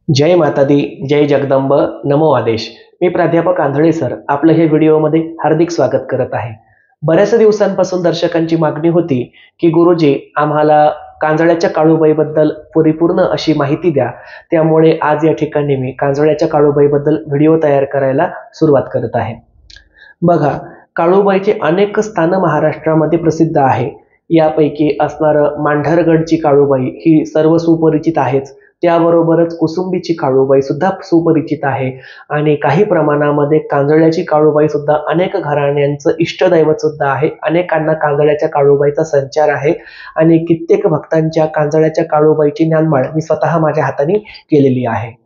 जय माता दी, जय जगदंब, नमो आदेश. मी प्राध्यापक आंधळे सर आपलं हे व्हिडिओमध्ये हार्दिक स्वागत करत आहे. बऱ्याच दिवसांपासून दर्शकांची मागणी होती की गुरुजी आम्हाला कांजळ्याच्या काळूबाईबद्दल परिपूर्ण अशी माहिती द्या. त्यामुळे आज या ठिकाणी मी कांजळ्याच्या काळूबाईबद्दल व्हिडिओ तयार करायला सुरुवात करत आहे. बघा, काळूबाईचे अनेक स्थानं महाराष्ट्रामध्ये प्रसिद्ध आहे. यापैकी असणारं मांढरगडची काळूबाई ही सर्व सुपरिचित आहेच. त्याबरोबरच कुसुंबीची काळूबाई सुद्धा सुपरिचित आहे आणि काही प्रमाणामध्ये कांजळ्याची काळूबाई सुद्धा अनेक घराण्यांचं इष्टदैवत सुद्धा आहे. अनेकांना कांजळ्याच्या काळूबाईचा संचार आहे आणि कित्येक भक्तांच्या कांजळ्याच्या काळूबाईची ज्ञानमाळ मी स्वतः माझ्या हाताने केलेली आहे.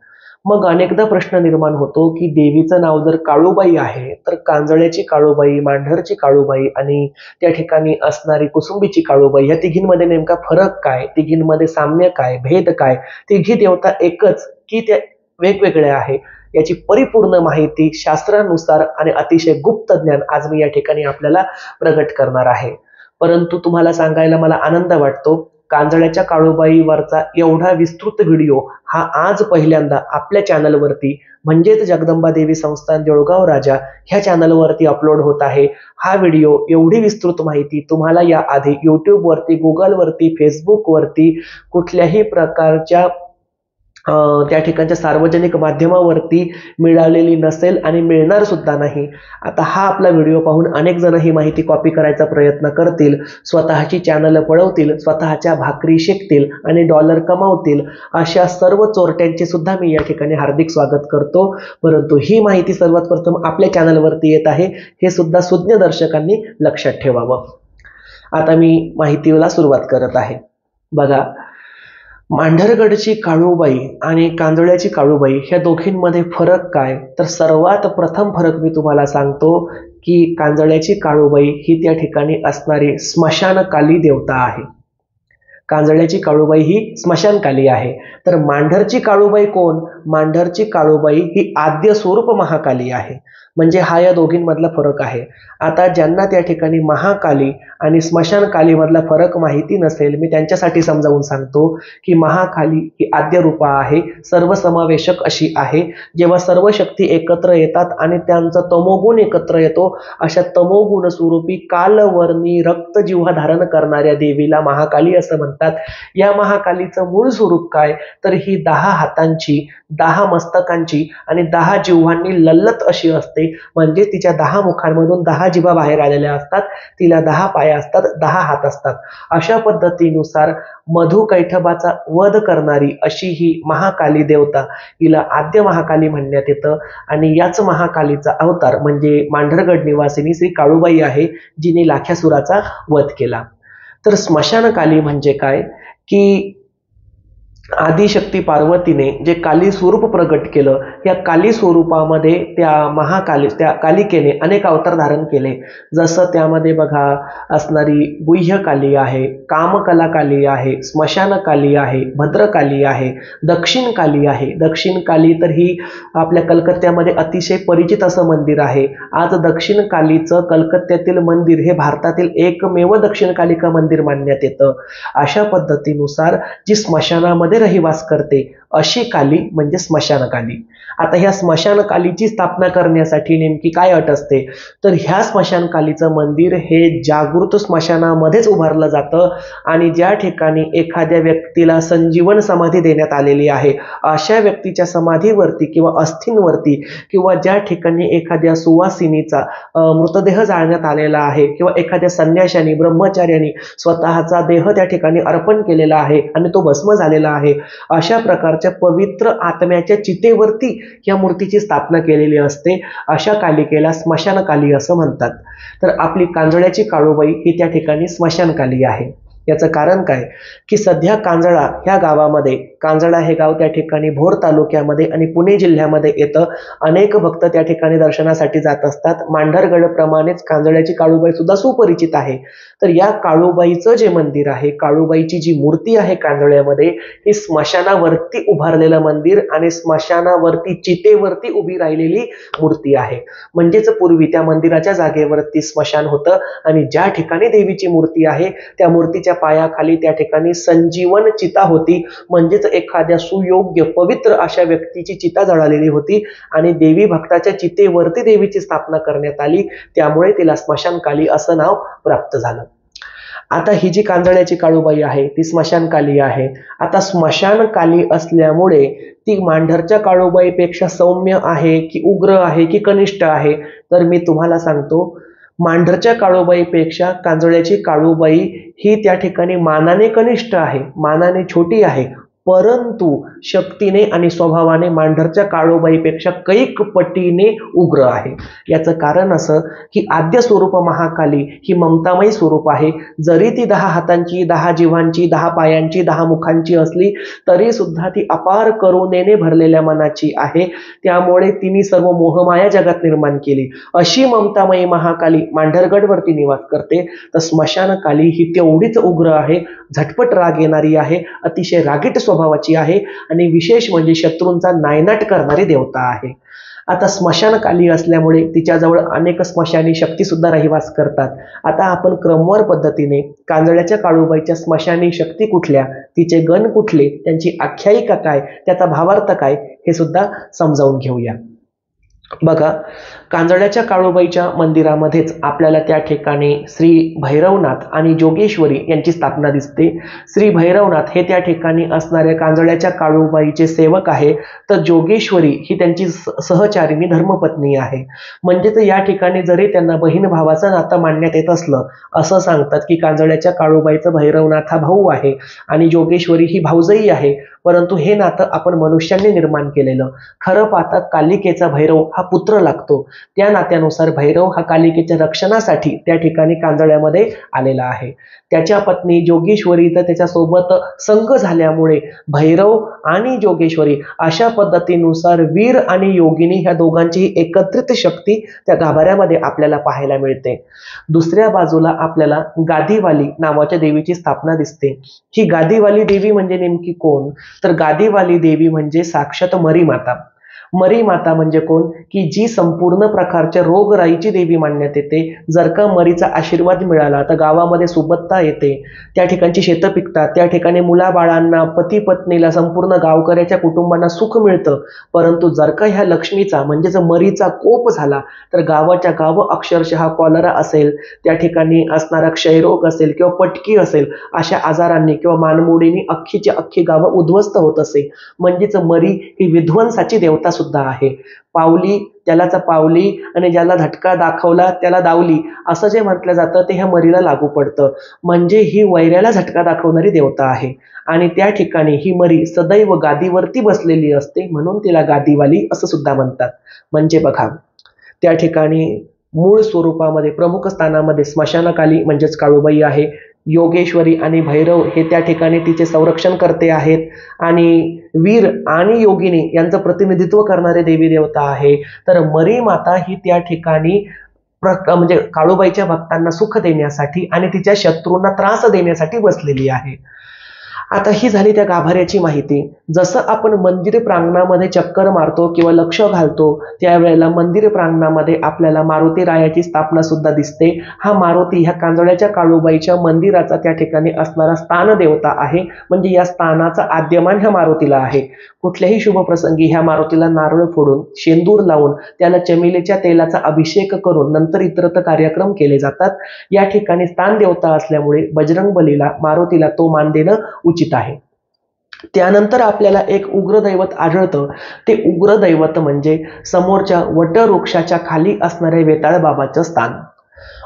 मग अनेकदा प्रश्न निर्माण होतो की देवीचं नाव जर काळूबाई आहे तर कांजळ्याची काळूबाई, मांढरची काळूबाई आणि त्या ठिकाणी असणारी कुसुंबीची काळूबाई या तिघींमध्ये नेमका फरक काय, तिघींमध्ये साम्य काय, भेद काय, तिघी देवता एकच की त्या वेगवेगळ्या आहे, याची परिपूर्ण माहिती शास्त्रानुसार आणि अतिशय गुप्त ज्ञान आज मी या ठिकाणी आपल्याला प्रगट करणार आहे. परंतु तुम्हाला सांगायला मला आनंद वाटतो, कांजळ्याच्या काळूबाईवरचा एवढा विस्तृत व्हिडिओ हा आज पहिल्यांदा आपल्या चॅनलवरती म्हणजेच जगदंबा देवी संस्थान देऊळगाव राजा ह्या चॅनलवरती अपलोड होत आहे. हा व्हिडिओ एवढी विस्तृत माहिती तुम्हाला या आधी यूट्यूबवरती, गुगलवरती, फेसबुकवरती कुठल्याही प्रकारच्या त्या ठिकाणच्या सार्वजनिक माध्यमावरती मिळालेली नसेल आणि मिळणार सुद्धा नाही. आता हा आपला व्हिडिओ पाहून अनेक जण ही माहिती कॉपी करायचा प्रयत्न करतील, स्वतःची चॅनल पळवतील, स्वतःच्या भाकरी शेकतील आणि डॉलर कमावतील. अशा सर्व चोरट्यांचे सुद्धा मी या ठिकाणी हार्दिक स्वागत करतो. परंतु ही माहिती सर्वात प्रथम आपल्या चॅनलवरती येत आहे, हे सुद्धा सुज्ञ दर्शकांनी लक्षात ठेवावं. आता मी माहितीला सुरुवात करत आहे. बघा, मांढरगडची काळूबाई आणि कांजळ्याची काळूबाई ह्या दोघींमध्ये फरक काय, तर सर्वात प्रथम फरक मी तुम्हाला सांगतो की कांजळ्याची काळूबाई ही त्या ठिकाणी असणारी स्मशानकाली देवता आहे. कांजळ्याची काळूबाई ही स्मशानकाली आहे. तर मांढरची काळूबाई कोण? मांढरची काळूबाई ही आद्य स्वरूप महाकाली आहे. म्हणजे हा या दोघींमधला फरक आहे. आता ज्यांना त्या ठिकाणी महाकाली आणि स्मशानकाली मधला फरक माहिती नसेल, मी त्यांच्यासाठी समजावून सांगतो की महाकाली ही आद्य रूपा आहे, सर्वसमावेशक अशी आहे. जेव्हा सर्व शक्ती एकत्र येतात आणि त्यांचा तमोगुण एकत्र येतो, अशा तमोगुण स्वरूपी कालवर्णी रक्त जिव्हा धारण करणाऱ्या देवीला महाकाली असं म्हणतात. या महाकालीचं मूळ स्वरूप काय, तर ही 10 हातांची, 10 मस्तकांची आणि 10 जिव्हांनी लल्लत अशी असते. म्हणजे तिच्या 10 मुखांमधून 10 जिभा बाहेर आलेल्या असतात, तिला 10 पाय असतात, 10 हात असतात. अशा पद्धतीनुसार मधु कैठबाचा वध करणारी अशी ही महाकाली देवता, हिला आद्य महाकाली म्हणण्यात येतं. आणि याच महाकालीचा अवतार म्हणजे मांढरगड निवासिनी श्री काळूबाई आहे, जिने लाख्यासुराचा वध केला. तर स्मशानकाली म्हणजे काय, की आदिशक्ती पार्वतीने जे काली स्वरूप प्रगट केलं, या काली स्वरूपामध्ये त्या कालिकेने अनेक अवतार धारण केले. जसं त्यामध्ये बघा, असणारी गुह्यकाली आहे, कामकला काली आहे, स्मशानकाली आहे, भद्रकाली आहे, दक्षिण काली आहे. दक्षिण काली तर ही आपल्या कलकत्त्यामध्ये अतिशय परिचित असं मंदिर आहे. आज दक्षिण कालीचं कलकत्त्यातील मंदिर हे भारतातील एकमेव दक्षिण कालिका मंदिर मानण्यात येतं. अशा पद्धतीनुसार जी स्मशानामध्ये रहिवास करते अशी काली म्हणजे स्मशानकाली. आता ह्या स्मशानकालीची स्थापना करण्यासाठी नेमकी काय अट असते, तर ह्या स्मशानकालीचं मंदिर हे जागृत स्मशानामध्येच उभारलं जातं आणि ज्या ठिकाणी एखाद्या व्यक्तीला संजीवन समाधी देण्यात आलेली आहे, अशा व्यक्तीच्या समाधीवरती किंवा अस्थींवरती किंवा ज्या ठिकाणी एखाद्या सुवासिनीचा मृतदेह जाळण्यात आलेला आहे किंवा एखाद्या संन्याशाने, ब्रह्मचार्याने स्वतःचा देह त्या ठिकाणी अर्पण केलेला आहे आणि तो भस्म झालेला आहे, अशा प्रकारच्या पवित्र आत्म्याच्या चितेवरती या मूर्तीची स्थापना केलेली असते. अशा कालिकेला स्मशानकाली असं म्हणतात. तर आपली कांजळ्याची काळूबाई ही त्या ठिकाणी स्मशानकाली आहे. याचं कारण काय, की सध्या कांजळा ह्या गावामध्ये, कांजळा हे गाव त्या ठिकाणी भोर तालुक्यामध्ये आणि पुणे जिल्ह्यामध्ये येतं. अनेक भक्त त्या ठिकाणी दर्शनासाठी जात असतात. मांढरगड प्रमाणेच कांजळ्याची काळूबाई सुद्धा सुपरिचित आहे. तर या काळूबाईचं जे मंदिर आहे, काळूबाईची जी मूर्ती आहे कांजळ्यामध्ये, ही स्मशानावरती उभारलेलं मंदिर आणि स्मशानावरती चितेवरती उभी राहिलेली मूर्ती आहे. म्हणजेच पूर्वी त्या मंदिराच्या जागेवरती स्मशान होतं आणि ज्या ठिकाणी देवीची मूर्ती आहे त्या मूर्तीच्या पायाखाली त्या ठिकाणी संजीवन चिता होती. म्हणजेच म्हणजेच एखाद्या सुयोग्य पवित्र अशा व्यक्तीची चिता जळालेली होती आणि देवी भक्ताच्या चितेवरती देवीची स्थापना करण्यात आली, त्यामुळे तिला स्मशानकाली असं नाव प्राप्त झालं. आता ही जी कांजळ्याची काळूबाई आहे ती स्मशानकाली आहे. आता स्मशानकाली असल्यामुळे ती मांढरच्या काळूबाईपेक्षा सौम्य आहे की उग्र आहे की कनिष्ठ आहे, तर मी तुम्हाला सांगतो, मांढरच्या काळूबाईपेक्षा कांजळ्याची काळूबाई ही त्या ठिकाणी मानाने कनिष्ठ आहे, मानाने छोटी आहे, परंतु शक्तीने आणि स्वभावाने मांढरच्या काळूबाईपेक्षा कैक पटीने उग्र आहे. याचं कारण असं की आद्य स्वरूप महाकाली ही ममतामयी स्वरूप आहे. जरी ती 10 हातांची, 10 जिव्हांची, 10 पायांची, 10 मुखांची असली तरी सुद्धा ती अपार करुणेने भरलेल्या मनाची आहे. त्यामुळे तिने सर्व मोहमाया जगात निर्माण केली. अशी ममतामयी महाकाली मांढरगडवरती निवास करते, तर स्मशानकाली ही तेवढीच उग्र आहे, झटपट राग येणारी आहे, अतिशय रागीट स्वभावाची आहे आणि विशेष म्हणजे शत्रूंचा नायनाट करणारी देवता आहे. आता स्मशानकाली असल्यामुळे तिच्याजवळ अनेक स्मशानी शक्ती सुद्धा रहिवास करतात. आता आपण क्रमवार पद्धतीने कांजळ्याच्या काळूबाईच्या स्मशानी शक्ती कुठल्या, तिचे गण कुठले, त्यांची आख्यायिका काय, त्याचा भावार्थ काय हे सुद्धा समजावून घेऊया. बघा, कांजळ्याच्या काळूबाईच्या मंदिरामध्येच आपल्याला त्या ठिकाणी श्री भैरवनाथ आणि जोगेश्वरी यांची स्थापना दिसते. श्री भैरवनाथ हे त्या ठिकाणी असणाऱ्या कांजळ्याच्या काळूबाईचे सेवक आहे, तर जोगेश्वरी ही त्यांची सहचारिणी धर्मपत्नी आहे. म्हणजेच या ठिकाणी जरी त्यांना बहीण भावाचं नातं मानण्यात येत असलं, असं सांगतात की कांजळ्याच्या काळूबाईचं भैरवनाथ हा भाऊ आहे आणि जोगेश्वरी ही भाऊजई आहे, परंतु हे नातं आपण मनुष्यांनी निर्माण केलेलं. खरं पाहता कालिकेचा भैरव हा पुत्र लागतो, त्या नात्यानुसार भैरव हा कालिकेच्या रक्षणासाठी त्या ठिकाणी कांजळ्यामध्ये आलेला आहे. त्याच्या पत्नी जोगेश्वरीचा त्याच्यासोबत संग झाल्यामुळे भैरव आणि जोगेश्वरी अशा पद्धतीनुसार वीर आणि योगिनी ह्या दोघांची एकत्रित शक्ती त्या गाभाऱ्यामध्ये आपल्याला पाहायला मिळते. दुसऱ्या बाजूला आपल्याला गादीवाली नावाच्या देवीची स्थापना दिसते. ही गादीवाली देवी म्हणजे नेमकी कोण, तर गादीवाली देवी म्हणजे साक्षात मरी माता. मरी माता म्हणजे कोण, की जी संपूर्ण प्रकारच्या रोगराईची देवी मानण्यात येते. जर का मरीचा आशीर्वाद मिळाला तर गावामध्ये सुबत्ता येते, त्या ठिकाणची शेतं पिकतात, त्या ठिकाणी मुलाबाळांना, पती पत्नीला, संपूर्ण गावकऱ्याच्या कुटुंबांना सुख मिळतं. परंतु जर का ह्या लक्ष्मीचा म्हणजेच मरीचा कोप झाला तर गावाच्या गाव अक्षरशः कॉलरा असेल, त्या ठिकाणी असणारा क्षयरोग असेल किंवा पटकी असेल, अशा आजारांनी किंवा मानमोडीने अख्खीची अख्खी गावं उद्ध्वस्त होत असे. म्हणजेच मरी ही विध्वंसाची देवता सुद्धा आहे. पावली त्यालाच पावली आणि ज्याला झटका दाखवला त्याला दावली, असं जे म्हटलं जातं ते ह्या मरीला लागू पडतं. म्हणजे ही वैऱ्याला झटका दाखवणारी देवता आहे आणि त्या ठिकाणी ही मरी सदैव गादीवरती बसलेली असते, म्हणून तिला गादीवाली असं सुद्धा म्हणतात. म्हणजे बघा, त्या ठिकाणी मूळ स्वरूपामध्ये प्रमुख स्थानामध्ये स्मशानकाली म्हणजेच काळूबाई आहे, योगेश्वरी आणि भैरव हे त्या ठिकाणी तिचे संरक्षण करते आहेत आणि वीर आणि योगिनी यांचं प्रतिनिधित्व करणारे देवी देवता आहे. तर मरी माता ही त्या ठिकाणी म्हणजे काळूबाईच्या भक्तांना सुख देण्यासाठी आणि तिच्या शत्रूंना त्रास देण्यासाठी बसलेली आहे. आता ही झाली त्या गाभाऱ्याची माहिती. जसं आपण मंदिर प्रांगणामध्ये चक्कर मारतो किंवा लक्ष घालतो त्यावेळेला मंदिर प्रांगणामध्ये आपल्याला मारुती रायाची स्थापना सुद्धा दिसते. हा मारुती ह्या कांजळ्याच्या काळूबाईच्या मंदिराचा त्या ठिकाणी असणारा स्थान देवता आहे. म्हणजे या स्थानाचा आद्यमान ह्या मारुतीला आहे. कुठल्याही शुभ प्रसंगी ह्या मारुतीला नारळ फोडून, शेंदूर लावून, त्याला चमेलीच्या तेलाचा अभिषेक करून नंतर इतरत्र कार्यक्रम केले जातात. या ठिकाणी स्थान देवता असल्यामुळे बजरंगबलीला, मारुतीला तो मान देणं उचित आहे. त्यानंतर आपल्याला एक उग्र दैवत आढळतं. ते उग्र दैवत म्हणजे समोरच्या वटवृक्षाच्या खाली असणारे वेताळ बाबाचं स्थान.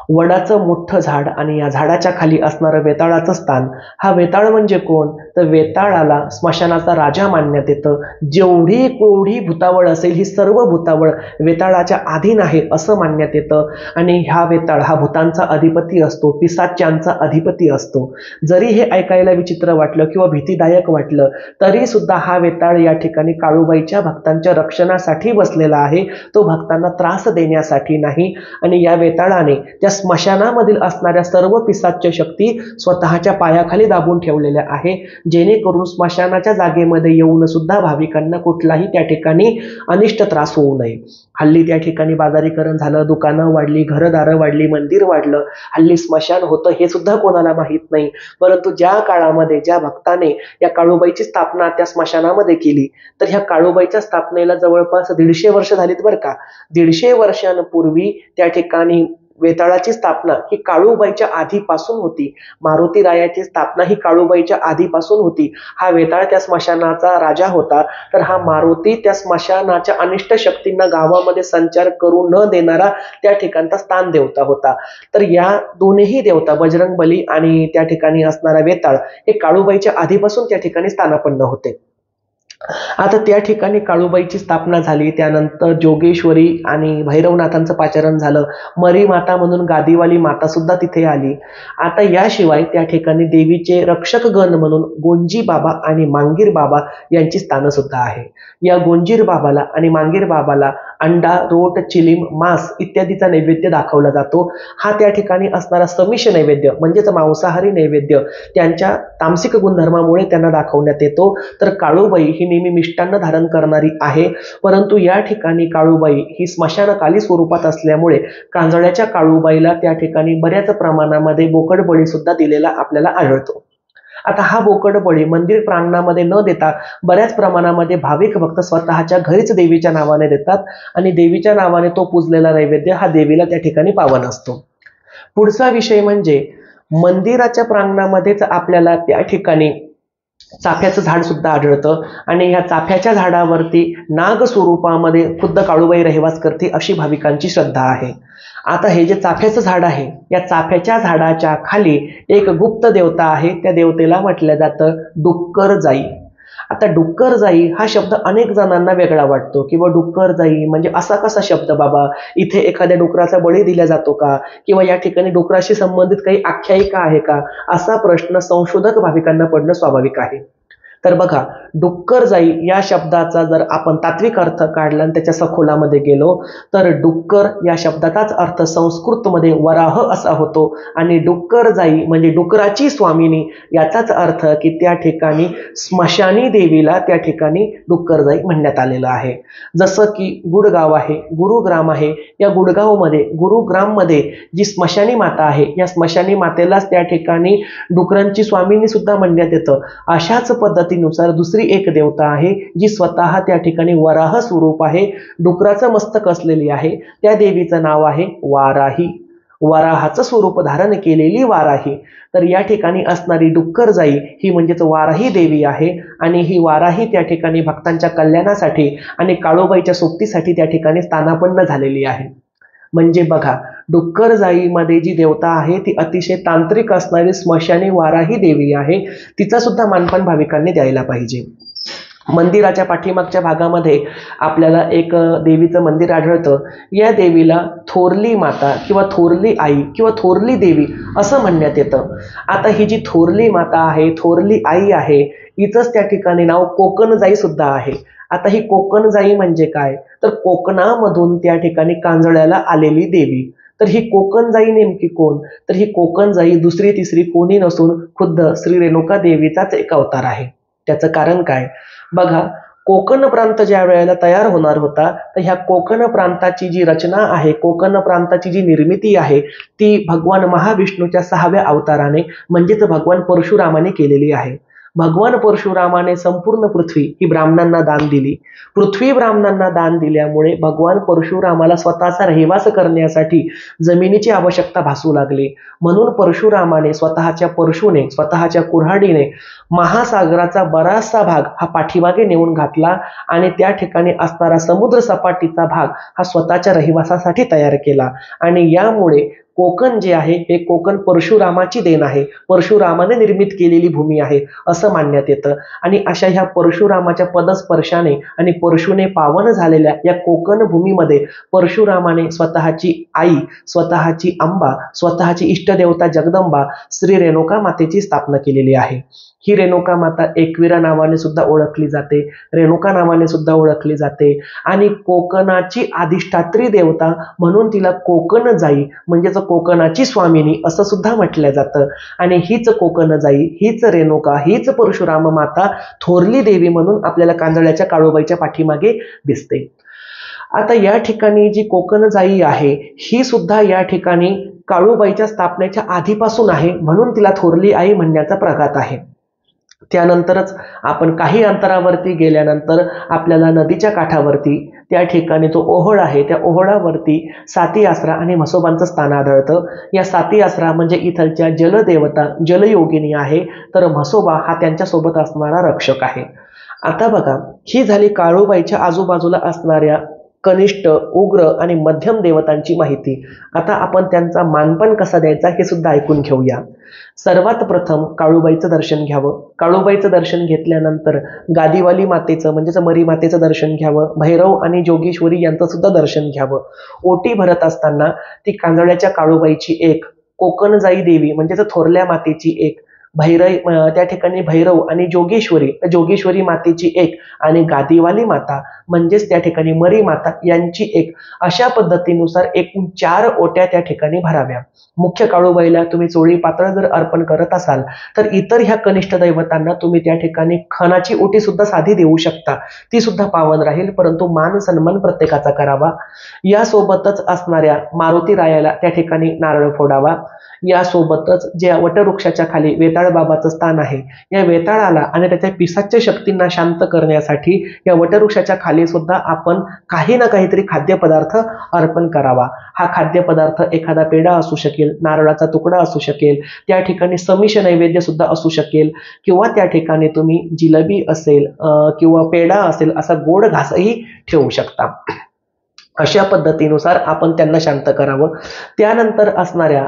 वडाचं मोठं झाड आणि या झाडाच्या खाली असणारं वेताळाचं स्थान. हा वेताळ म्हणजे कोण, तर वेताळाला स्मशानाचा राजा मानण्यात येतं. जेवढी कोवढी भूतावळ असेल ही सर्व भूतावळ वेताळाच्या अधीन आहे असं मानण्यात येतं. आणि हा वेताळ हा भूतांचा अधिपती असतो, पिशाच्यांचा अधिपती असतो. जरी हे ऐकायला विचित्र वाटलं किंवा भीतीदायक वाटलं तरी सुद्धा हा वेताळ या ठिकाणी काळूबाईच्या भक्तांच्या रक्षणासाठी बसलेला आहे, तो भक्तांना त्रास देण्यासाठी नाही. आणि या वेताळाने त्या स्मशानामधील असणाऱ्या सर्व पिशाच्य शक्ती स्वतःच्या पायाखाली दाबून ठेवलेल्या आहे, जेणेकरून स्मशानाच्या जागेमध्ये येऊन सुद्धा भाविकांना कुठलाही त्या ठिकाणी अनिष्ट त्रास होऊ नये. हल्ली त्या ठिकाणी बाजारीकरण झालं, दुकानं वाढली, घरदारं वाढली, मंदिर वाढलं, हल्ली स्मशान होतं हे सुद्धा कोणाला माहीत नाही. परंतु ज्या काळामध्ये ज्या भक्ताने या काळूबाईची स्थापना त्या स्मशानामध्ये केली, तर ह्या काळूबाईच्या स्थापनेला जवळपास 150 वर्ष झालीत बरं का. 150 वर्षांपूर्वी त्या ठिकाणी वेताळाची स्थापना ही काळूबाईच्या आधीपासून होती. मारुती रायाची स्थापना ही काळूबाईच्या आधीपासून होती. हा वेताळ त्या स्मशानाचा राजा होता, तर हा मारुती त्या स्मशानाच्या अनिष्ट शक्तींना गावामध्ये संचार करू न देणारा त्या ठिकाणचा स्थान देवता होता. तर या दोन्ही देवता बजरंगबली आणि त्या ठिकाणी असणारा वेताळ हे काळूबाईच्या आधीपासून त्या ठिकाणी स्थानापन्न होते. आता त्या ठिकाणी काळूबाईची स्थापना झाली, त्यानंतर जोगेश्वरी आणि भैरवनाथांचं पाचारण झालं, मरी माता म्हणून गादीवाली माता सुद्धा तिथे आली. आता याशिवाय त्या ठिकाणी देवीचे रक्षक गण म्हणून गोंजी बाबा आणि मांगीर बाबा यांची स्थानं सुद्धा आहे. या गोंजीर बाबाला आणि मांगीर बाबाला अंडा, रोट, चिलीम, मांस इत्यादीचा नैवेद्य दाखवला जातो. हा त्या ठिकाणी असणारा समिष नैवेद्य म्हणजेच मांसाहारी नैवेद्य त्यांच्या तामसिक गुणधर्मामुळे त्यांना दाखवण्यात येतो. तर काळूबाई ही नेहमी मिष्टान्न धारण करणारी आहे, परंतु या ठिकाणी काळूबाई ही स्मशानकाली स्वरूपात असल्यामुळे कांजळ्याच्या काळूबाईला त्या ठिकाणी बऱ्याच प्रमाणामध्ये बोकड बळी सुद्धा दिलेला आपल्याला आढळतो. आता हा बोकड बळी मंदिर प्रांगणामध्ये न देता बऱ्याच प्रमाणामध्ये भाविक भक्त स्वतःच्या घरीच देवीच्या नावाने देतात आणि देवीच्या नावाने तो पूजलेला नैवेद्य हा देवीला त्या ठिकाणी पावन असतो. पुढचा विषय म्हणजे मंदिराच्या प्रांगणामध्येच आपल्याला त्या ठिकाणी चाफ्याचं झाड सुद्धा आढळतं आणि ह्या चाफ्याच्या झाडावरती नाग स्वरूपामध्ये खुद्द काळूबाई रहिवास करते अशी भाविकांची श्रद्धा आहे. आता हे जे चाफ्याचं झाड आहे, या चाफ्याच्या झाडाच्या खाली एक गुप्त देवता आहे, त्या देवतेला म्हटलं जातं डुक्कर जाई. आता डुक्कर जाई हा शब्द अनेक जणांना वेगळा वाटतो, किंवा डुक्कर जाई म्हणजे असा कसा शब्द बाबा, इथे एखाद्या डुकराचा बळी दिला जातो का, किंवा या ठिकाणी डुकराशी संबंधित काही आख्यायिका आहे का, असा प्रश्न संशोधक भाविकांना पडणं स्वाभाविक आहे. तर बघा, डुक्कर जाई या शब्दाचा जर आपण तात्विक अर्थ काढला आणि त्याच्या सखोलामध्ये गेलो तर डुक्कर या शब्दाचाच अर्थ संस्कृतमध्ये वराह असा होतो आणि डुक्कर जाई म्हणजे डुकराची स्वामिनी याचाच अर्थ की त्या ठिकाणी स्मशानी देवीला त्या ठिकाणी डुक्कर जाई म्हणण्यात आलेलं आहे. जसं की गुडगाव आहे, गुरुग्राम आहे, या गुडगावमध्ये गुरुग्राममध्ये जी स्मशानी माता आहे, या स्मशानी मातेलाच त्या ठिकाणी डुकरांची स्वामिनी सुद्धा म्हणण्यात येतं. अशाच पद्धतीनुसार दुसरी एक देवता आहे जी स्वतः त्या ठिकाणी वराह स्वरूप आहे, डुकराचं मस्तक असलेली आहे. त्या देवीचं नाव आहे वाराही. वराहाचं स्वरूप धारण केलेली वाराही. तर या ठिकाणी असणारी डुक्कर जाई ही म्हणजेच वाराही देवी आहे आणि ही वाराही त्या ठिकाणी भक्तांच्या कल्याणासाठी आणि काळूबाईच्या सोबतीसाठी त्या ठिकाणी स्थानापन्न झालेली आहे. म्हणजे बघा, डुक्कर जाईमध्ये जी देवता आहे ती अतिशय तांत्रिक असणारी स्मशानी वाराही देवी आहे. तिचा सुद्धा मानपान भाविकांनी द्यायला पाहिजे. मंदिराच्या पाठीमागच्या भागामध्ये आपल्याला एक देवीचं मंदिर आढळतं. या देवीला थोरली माता किंवा थोरली आई किंवा थोरली देवी असं म्हणण्यात येतं. आता ही जी थोरली माता आहे, थोरली आई आहे, हिचंच त्या ठिकाणी नाव कोकणजाई सुद्धा आहे. आता ही कोकणजाई म्हणजे काय, तर कोकणामधून त्या ठिकाणी कांजळ्याला आलेली देवी. तर ही कोकणजाई नेमकी कोण, तर ही कोकणजाई दुसरी तिसरी कोणी नसून खुद्द श्री रेणुका देवीचाच एक अवतार आहे. त्याचं कारण काय बघा, कोकण प्रांत ज्या वेळेला तयार होणार होता तर ह्या कोकण प्रांताची जी रचना आहे, कोकण प्रांताची जी निर्मिती आहे ती भगवान महाविष्णूच्या 6व्या अवताराने म्हणजेच भगवान परशुरामाने केलेली आहे. भगवान परशुरामाने संपूर्ण पृथ्वी ही ब्राह्मणांना दान दिली. पृथ्वी ब्राह्मणांना दान दिल्यामुळे भगवान परशुरामाला स्वतःचा रहिवास करण्यासाठी जमिनीची आवश्यकता भासू लागली. म्हणून परशुरामाने स्वतःच्या परशुने, स्वतःच्या कुऱ्हाडीने महासागराचा बराचसा भाग हा पाठीमागे नेऊन घातला आणि त्या ठिकाणी असणारा समुद्र सपाटीचा भाग हा स्वतःच्या रहिवासासाठी तयार केला. आणि यामुळे कोकण जे आहे हे कोकण परशुरामाची देण आहे, परशुरामाने निर्मित केलेली भूमी आहे असं मानण्यात येतं. आणि अशा ह्या परशुरामाच्या पदस्पर्शाने आणि परशुने पावन झालेल्या या कोकण भूमीमध्ये परशुरामाने स्वतःची आई, स्वतःची अंबा, स्वतःची इष्टदेवता जगदंबा श्री रेणुका मातेची स्थापना केलेली आहे. ही रेणुका माता एकविरा नावाने सुद्धा ओळखली जाते, रेणुका नावाने सुद्धा ओळखली जाते आणि कोकणाची अधिष्ठात्री देवता म्हणून तिला कोकण जाई म्हणजेच कोकणाची स्वामिनी असं सुद्धा म्हटलं जातं. आणि हीच कोकणजाई, हीच रेणुका, हीच परशुराम माता थोरली देवी म्हणून आपल्याला कांजळ्याच्या काळूबाईच्या पाठीमागे दिसते. आता या ठिकाणी जी कोकणजाई आहे ही सुद्धा या ठिकाणी काळूबाईच्या स्थापनेच्या आधीपासून आहे, म्हणून तिला थोरली आई म्हणण्याचा प्रघात आहे. त्यानंतरच आपण काही अंतरावरती गेल्यानंतर आपल्याला नदीच्या काठावरती त्या ठिकाणी जो ओहोळ आहे त्या ओहोळावरती साती आसरा आणि म्हसोबांचं स्थान आढळतं. या साती आसरा म्हणजे इथलच्या जलदेवता जलयोगिनी आहे, तर म्हसोबा हा त्यांच्यासोबत असणारा रक्षक आहे. आता बघा, ही झाली काळूबाईच्या आजूबाजूला असणाऱ्या कनिष्ठ, उग्र आणि मध्यम देवतांची माहिती. आता आपण त्यांचा मानपण कसा द्यायचा हे सुद्धा ऐकून घेऊया. सर्वात प्रथम काळूबाईचं दर्शन घ्यावं. काळूबाईचं दर्शन घेतल्यानंतर गादीवाली मातेचं म्हणजेच मरी मातेचं दर्शन घ्यावं. भैरव आणि जोगेश्वरी यांचं सुद्धा दर्शन घ्यावं. ओटी भरत असताना ती कांजळ्याच्या काळूबाईची एक, कोकणजाई देवी म्हणजेच थोरल्या मातेची एक, त्या ठिकाणी भैरव आणि जोगेश्वरी मातेची एक आणि गादीवाली माता म्हणजेच त्या ठिकाणी मरी माता यांची एक, अशा पद्धतीनुसार एकूण 4 ओट्या त्या ठिकाणी भराव्या. मुख्य काळूबाईला तुम्ही चोळी पातळ जर अर्पण करत असाल तर इतर ह्या कनिष्ठ दैवतांना तुम्ही त्या ठिकाणी खणाची ओटी सुद्धा साधी देऊ शकता, ती सुद्धा पावन राहील, परंतु मान सन्मान प्रत्येकाचा करावा. यासोबतच असणाऱ्या मारुती रायाला त्या ठिकाणी नारळ फोडावा. यासोबतच ज्या वटवृक्षाच्या खाली वेताळ बाबाचं स्थान आहे, या वेताळाला आणि त्याच्या पिशाच्य शक्तींना शांत करण्यासाठी या वटवृक्षाच्या खाली सुद्धा आपण काही ना काहीतरी खाद्यपदार्थ अर्पण करावा. हा खाद्यपदार्थ एखादा पेढा असू शकेल, नारळाचा तुकडा असू शकेल, त्या ठिकाणी समिष नैवेद्य सुद्धा असू शकेल, किंवा त्या ठिकाणी तुम्ही जिलेबी असेल किंवा पेढा असेल असा गोड घासही ठेवू शकता. अशा पद्धतीनुसार आपण त्यांना शांत करावं. त्यानंतर असणाऱ्या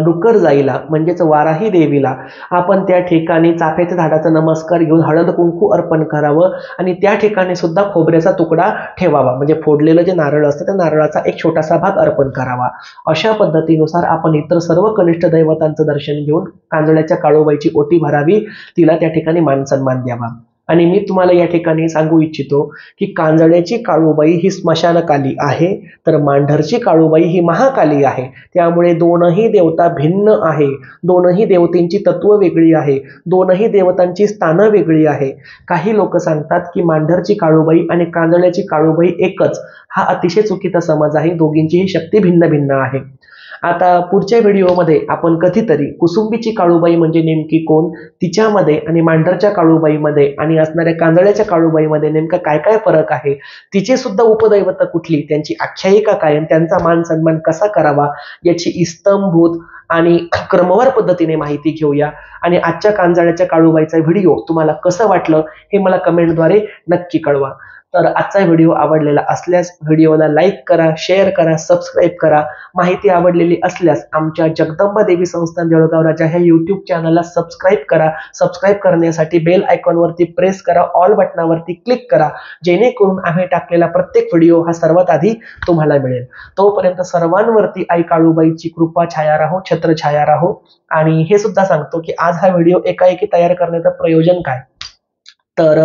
डुक्करजाईला म्हणजेच वाराही देवीला आपण त्या ठिकाणी चाफ्याच्या झाडाचा नमस्कार घेऊन हळद कुंकू अर्पण करावं आणि त्या ठिकाणी सुद्धा खोबऱ्याचा तुकडा ठेवावा, म्हणजे फोडलेलं जे नारळ असतं त्या नारळाचा एक छोटासा भाग अर्पण करावा. अशा पद्धतीनुसार आपण इतर सर्व कनिष्ठ दैवतांचं दर्शन घेऊन कांजळ्याच्या काळूबाईची ओटी भरावी, तिला त्या ठिकाणी मान सन्मान द्यावा. आणि मी तुम्हाला या ठिकाणी सांगू इच्छितो की कांजळ्याची काळूबाई ही स्मशानकाली आहे, तर मांढरची काळूबाई ही महाकाली आहे. त्यामुळे दोनही देवता भिन्न आहे, दोनही देवतेंची तत्व वेगळी आहे, दोनही देवतांची स्थानं वेगळी आहे. काही लोक सांगतात की मांढरची काळूबाई आणि कांजळ्याची काळूबाई एकच, हा अतिशय चुकीचा समज आहे. दोघींचीही शक्ती भिन्न भिन्न आहे. आता पुढच्या व्हिडिओमध्ये आपण कधीतरी कुसुंबीची काळूबाई म्हणजे नेमकी कोण, तिच्यामध्ये आणि मांढरच्या काळूबाईमध्ये आणि असणाऱ्या कांजळ्याच्या काळूबाईमध्ये नेमका काय काय फरक आहे, तिचे सुद्धा उपदैवत कुठली, त्यांची आख्यायिका काय, त्यांचा मान सन्मान कसा करावा, याची इस्तंभूत आणि क्रमवार पद्धतीने माहिती घेऊया. आणि आजच्या कांजळ्याच्या काळूबाईचा व्हिडिओ तुम्हाला कसं वाटलं हे मला कमेंटद्वारे नक्की कळवा. तर आजचा व्हिडिओ आवडलेला असल्यास व्हिडिओला लाईक करा, शेअर करा, सबस्क्राईब करा. माहिती आवडलेली असल्यास आमच्या जगदंबा देवी संस्थान जळगाव राजा ह्या यूट्यूब चॅनलला सबस्क्राईब करा. सबस्क्राईब करण्यासाठी बेल आयकॉनवरती प्रेस करा, ऑल बटनावरती क्लिक करा, जेणेकरून आम्ही टाकलेला प्रत्येक व्हिडिओ हा सर्वात आधी तुम्हाला मिळेल. तोपर्यंत सर्वांवरती आई काळूबाईची कृपा छाया राहो, छत्र छाया राहो. आणि हे सुद्धा सांगतो की आज हा व्हिडिओ एकाएकी तयार करण्याचं प्रयोजन काय, तर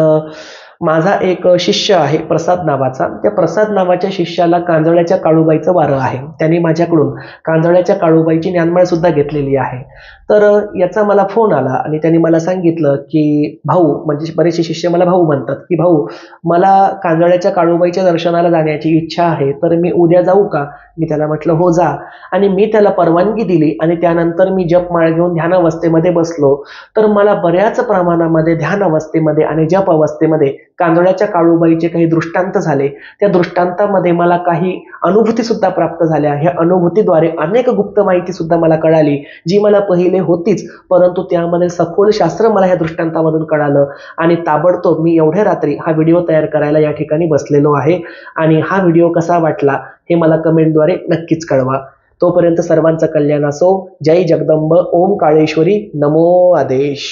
माझा एक शिष्य आहे प्रसाद नावाचा, त्या प्रसाद नावाच्या शिष्याला कांजळ्याच्या काळूबाईचं वारं आहे. त्यांनी माझ्याकडून कांजळ्याच्या काळूबाईची ज्ञानमाळ सुद्धा घेतलेली आहे. तर याचा मला फोन आला आणि त्यांनी मला सांगितलं की भाऊ, म्हणजे बरेचसे शिष्य मला भाऊ म्हणतात, की भाऊ मला कांजळ्याच्या काळूबाईच्या दर्शनाला जाण्याची इच्छा आहे, तर मी उद्या जाऊ का? मी त्याला म्हटलं हो जा. आणि मी त्याला परवानगी दिली आणि त्यानंतर मी जपमाळ घेऊन ध्यानावस्थेमध्ये बसलो. तर मला बऱ्याच प्रमाणामध्ये ध्यानावस्थेमध्ये आणि जप अवस्थेमध्ये कांजळ्याच्या काळूबाईचे काही दृष्टांत झाले. त्या दृष्टांतामध्ये मला काही अनुभूती सुद्धा प्राप्त झाल्या. ह्या अनुभूतीद्वारे अनेक गुप्त माहिती सुद्धा मला कळाली, जी मला पहिले होतीच, परंतु त्यामध्ये सखोल शास्त्र मला ह्या दृष्टांतामधून कळालं. आणि ताबडतोब मी एवढ्या रात्री हा व्हिडिओ तयार करायला या ठिकाणी बसलेलो आहे. आणि हा व्हिडिओ कसा वाटला हे मला कमेंटद्वारे नक्कीच कळवा. तोपर्यंत सर्वांचं कल्याण असो. जय जगदंब. ओम काळेश्वरी. नमो आदेश.